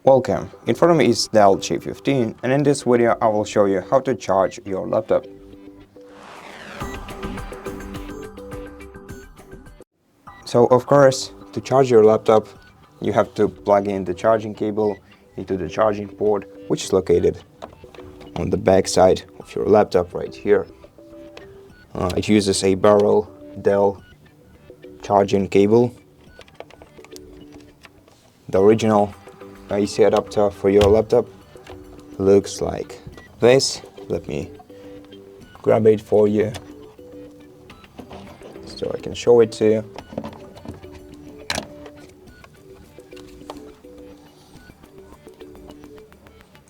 Welcome, in front of me is DELL G15 and in this video I will show you how to charge your laptop. So of course, to charge your laptop you have to plug in the charging cable into the charging port, which is located on the back side of your laptop right here. It uses a barrel DELL charging cable. The original AC adapter for your laptop looks like this. Let me grab it for you so I can show it to you.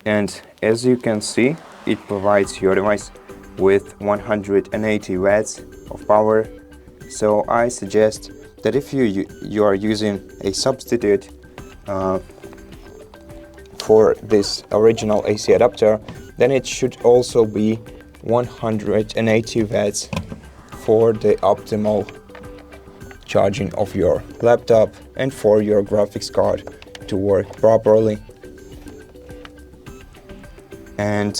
And as you can see, it provides your device with 180 watts of power. So I suggest that if you are using a substitute for this original AC adapter, then it should also be 180 watts for the optimal charging of your laptop and for your graphics card to work properly. And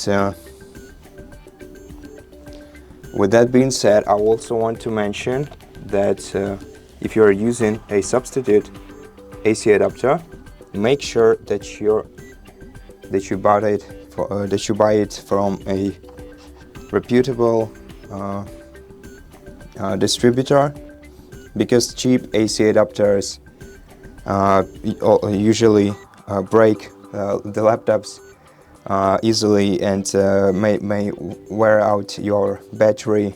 with that being said, I also want to mention that if you are using a substitute AC adapter, make sure that you buy it from a reputable distributor, because cheap AC adapters usually break the laptops easily and may wear out your battery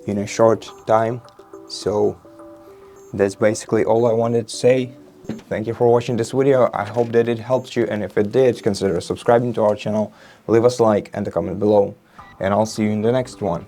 in a short time. So that's basically all I wanted to say. Thank you for watching this video. I hope that it helped you, and if it did, consider subscribing to our channel, leave us a like and a comment below, and I'll see you in the next one.